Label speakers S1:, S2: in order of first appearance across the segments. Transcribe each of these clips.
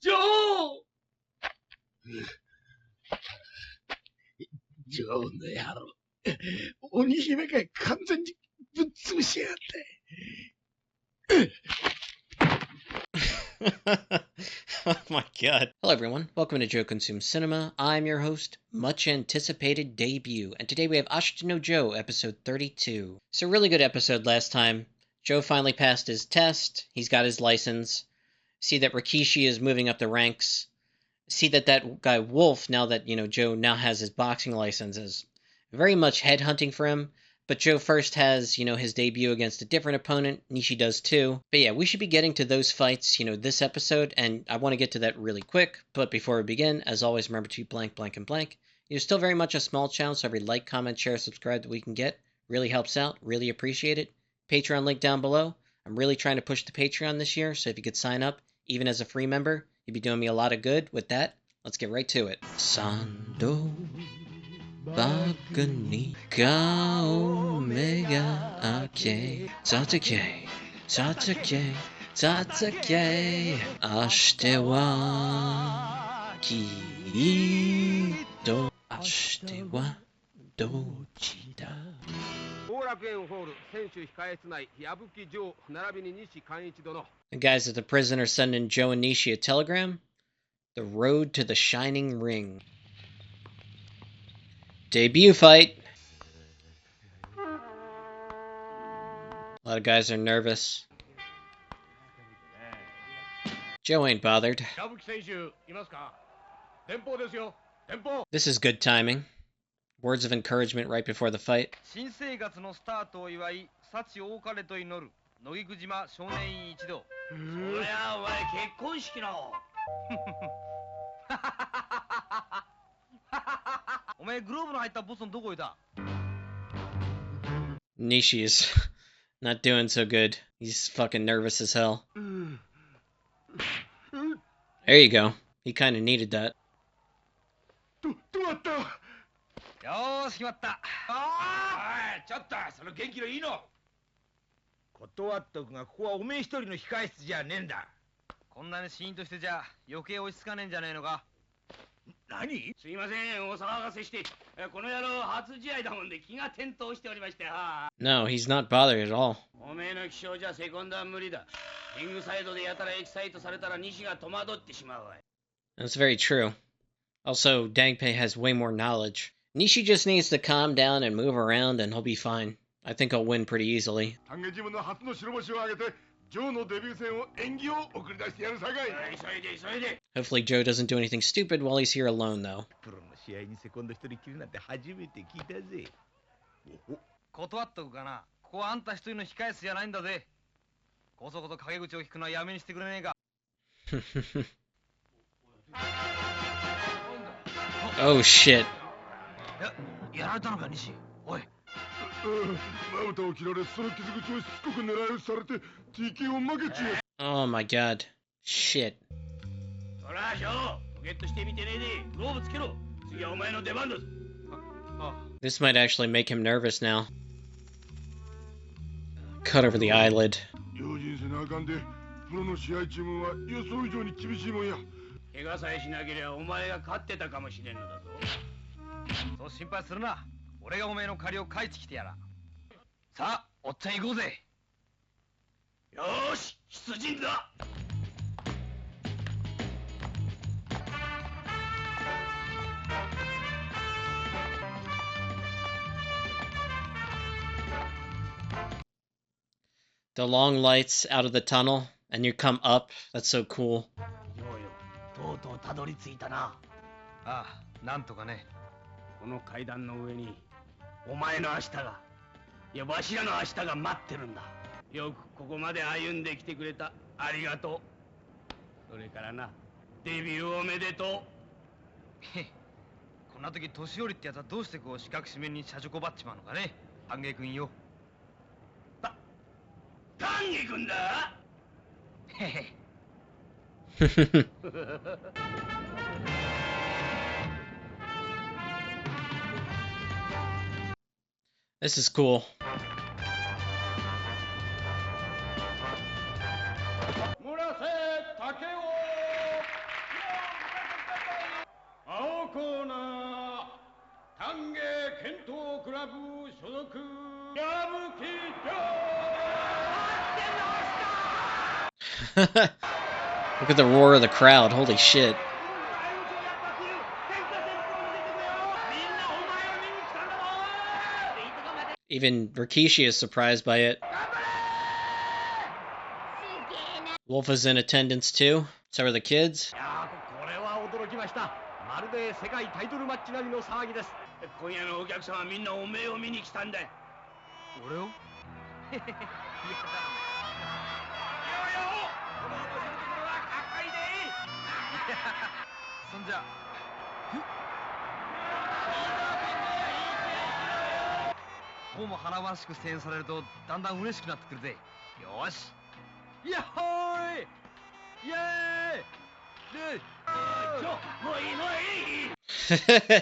S1: Joe! Joe の野郎。鬼姫が完全にぶっ潰しやがって。
S2: Oh my god. Hello everyone, welcome to Joe Consumes Cinema. I'm your host, much anticipated debut, and today we have Ashita no Joe, episode 32. So really good episode last time. Joe finally passed his test, he's got his license. See that Rikishi is moving up the ranks. See that guy Wolf, now that, Joe now has his boxing license, is very much headhunting for him. But Joe first has, his debut against a different opponent. Nishi does too. But yeah, we should be getting to those fights, this episode, and I want to get to that really quick. But before we begin, as always, remember to blank, blank, and blank. You're still very much a small channel, so every like, comment, share, subscribe that we can get really helps out. Really appreciate it. Patreon link down below. I'm really trying to push the Patreon this year, so if you could sign up, even as a free member, you'd be doing me a lot of good. With that, let's get right to it. Sando Bagani Kao Mega Ake Tatake Tatake Tatake Ashite wa Kiito Ashite wa Dochida. The guys at the prison are sending Joe and Nishi a telegram. The road to the Shining Ring. Debut fight. A lot of guys are nervous. Joe ain't bothered. This is good timing. Words of encouragement right before the fight. Nishi is not doing so good. He's fucking nervous as hell. There you go. He kind of needed that. No, he's not bothered at all. That's very true. Also, Dangpei has way more knowledge. Nishi just needs to calm down and move around and he'll be fine. I think he'll win pretty easily. Hopefully Joe doesn't do anything stupid while he's here alone, though. Oh shit. Oh my god. Shit. This might actually make him nervous now. Cut over the eyelid. The long lights out of the tunnel, and you come up. That's so cool. This is cool. Look at the roar of the crowd. Holy shit. Even Rikishi is surprised by it. Wolf is in attendance too. So are the kids.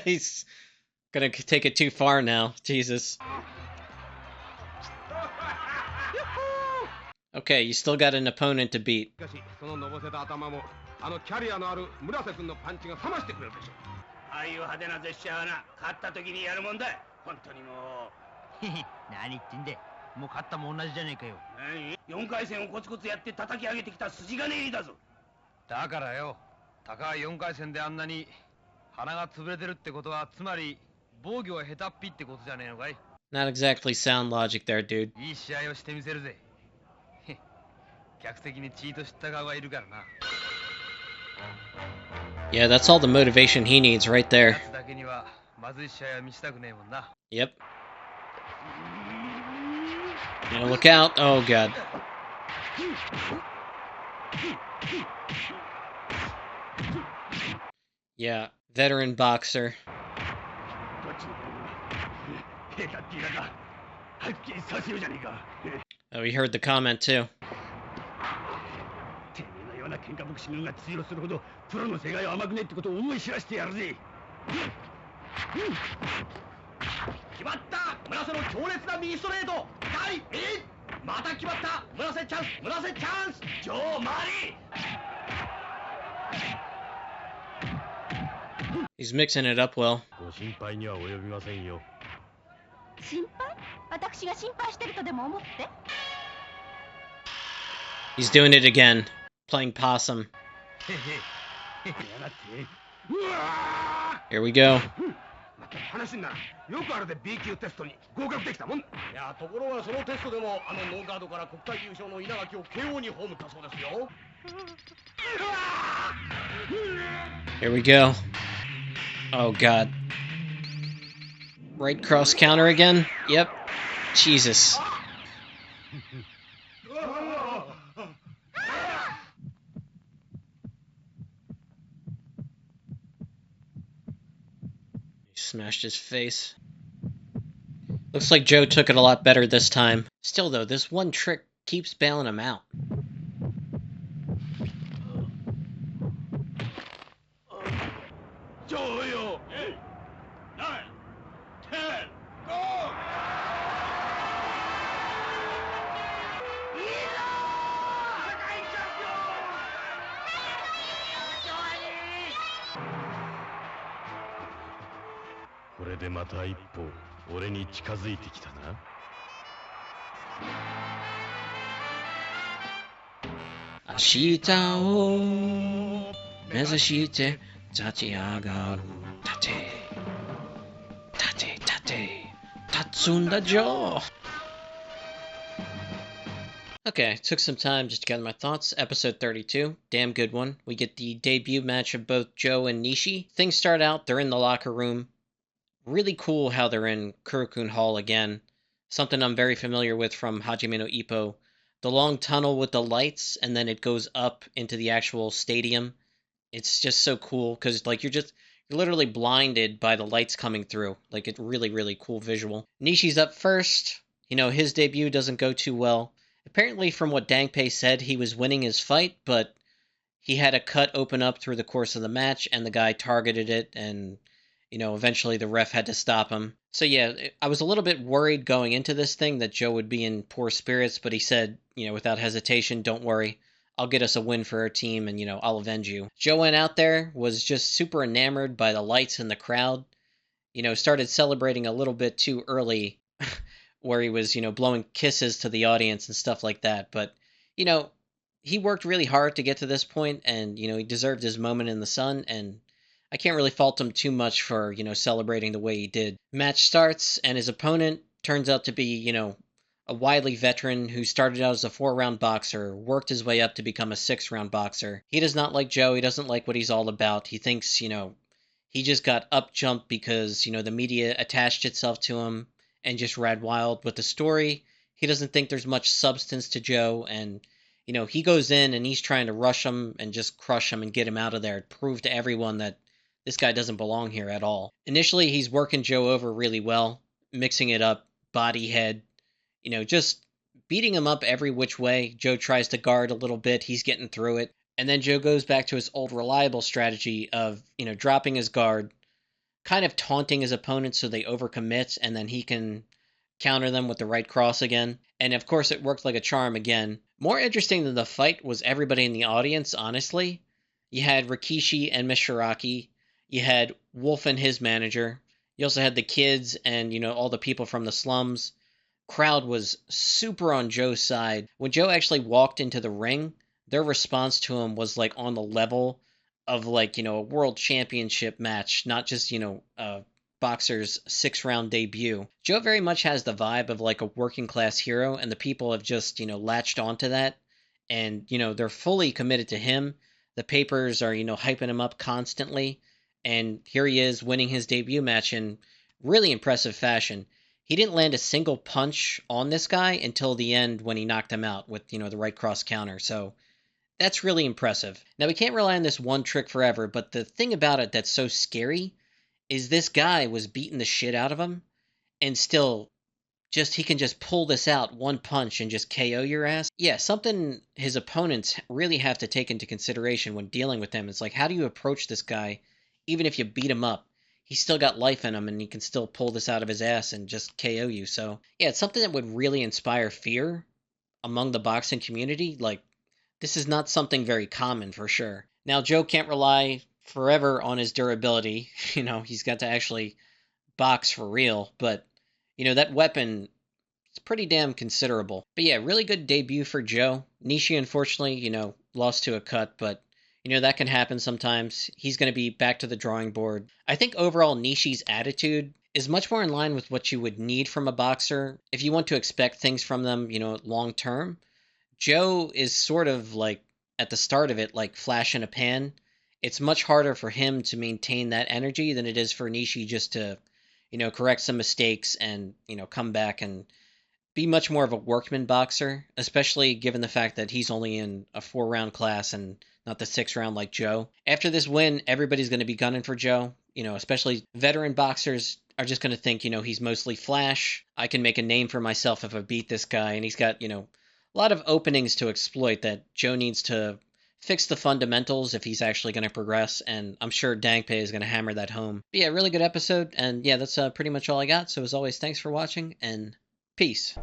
S2: He's gonna take it too far now. Jesus. Okay, you still got an opponent to beat. Not exactly sound logic there, dude. Yeah, that's all the motivation he needs right there. Yep. Yeah, look out. Oh, God. Yeah, veteran boxer. Oh, he heard the comment too. He's mixing it up well. He's doing it again, playing possum. Here we go. Here we go. Oh, God. Right cross counter again? Yep. Jesus. He smashed his face. Looks like Joe took it a lot better this time. Still, though, this one trick keeps bailing him out. Ashita o mezashite tachiagaru tate tate tate tatsunda jo. Okay, took some time just to gather my thoughts. Episode 32, damn good one. We get the debut match of both Joe and Nishi. Things start out, they're in the locker room. Really cool how they're in Kurokun Hall again. Something I'm very familiar with from Hajime no Ippo. The long tunnel with the lights, and then it goes up into the actual stadium. It's just so cool, because like you're literally blinded by the lights coming through. Like, it's really, really cool visual. Nishi's up first. You know, his debut doesn't go too well. Apparently, from what Dangpei said, he was winning his fight, but he had a cut open up through the course of the match, and the guy targeted it, and eventually the ref had to stop him. So yeah, I was a little bit worried going into this thing that Joe would be in poor spirits, but he said, without hesitation, don't worry. I'll get us a win for our team and, I'll avenge you. Joe went out there, was just super enamored by the lights and the crowd, started celebrating a little bit too early where he was, blowing kisses to the audience and stuff like that. But, you know, he worked really hard to get to this point and, he deserved his moment in the sun. And I can't really fault him too much for, celebrating the way he did. Match starts and his opponent turns out to be, a wily veteran who started out as a 4-round boxer, worked his way up to become a 6-round boxer. He does not like Joe. He doesn't like what he's all about. He thinks, he just got up jumped because, the media attached itself to him and just ran wild with the story. He doesn't think there's much substance to Joe, and he goes in and he's trying to rush him and just crush him and get him out of there, prove to everyone that this guy doesn't belong here at all. Initially, he's working Joe over really well, mixing it up, body head, just beating him up every which way. Joe tries to guard a little bit, he's getting through it. And then Joe goes back to his old reliable strategy of, dropping his guard, kind of taunting his opponents so they overcommit, and then he can counter them with the right cross again. And of course, it worked like a charm again. More interesting than the fight was everybody in the audience, honestly. You had Rikishi and Mishiraki. You had Wolf and his manager. You also had the kids and, all the people from the slums. Crowd was super on Joe's side. When Joe actually walked into the ring, their response to him was like on the level of like, a world championship match, not just, a boxer's 6-round debut. Joe very much has the vibe of like a working class hero, and the people have just, latched onto that. And, they're fully committed to him. The papers are, hyping him up constantly. And here he is winning his debut match in really impressive fashion. He didn't land a single punch on this guy until the end when he knocked him out with, the right cross counter. So that's really impressive. Now, we can't rely on this one trick forever, but the thing about it that's so scary is this guy was beating the shit out of him, and still he can just pull this out one punch and just KO your ass. Yeah, something his opponents really have to take into consideration when dealing with him. It's like, how do you approach this guy even if you beat him up? He's still got life in him and he can still pull this out of his ass and just KO you. So, yeah, it's something that would really inspire fear among the boxing community. Like, this is not something very common for sure. Now, Joe can't rely forever on his durability. He's got to actually box for real, but, that weapon is pretty damn considerable. But yeah, really good debut for Joe. Nishi, unfortunately, lost to a cut, but that can happen sometimes. He's going to be back to the drawing board. I think overall Nishi's attitude is much more in line with what you would need from a boxer if you want to expect things from them, long term. Joe is sort of like at the start of it, like flash in a pan. It's much harder for him to maintain that energy than it is for Nishi just to, correct some mistakes and, come back and be much more of a workman boxer, especially given the fact that he's only in a 4-round class and not the 6-round like Joe. After this win, everybody's going to be gunning for Joe. Especially veteran boxers are just going to think, he's mostly flash. I can make a name for myself if I beat this guy. And he's got, a lot of openings to exploit that Joe needs to fix the fundamentals if he's actually going to progress. And I'm sure Dangpei is going to hammer that home. But yeah, really good episode. And yeah, that's pretty much all I got. So as always, thanks for watching and peace.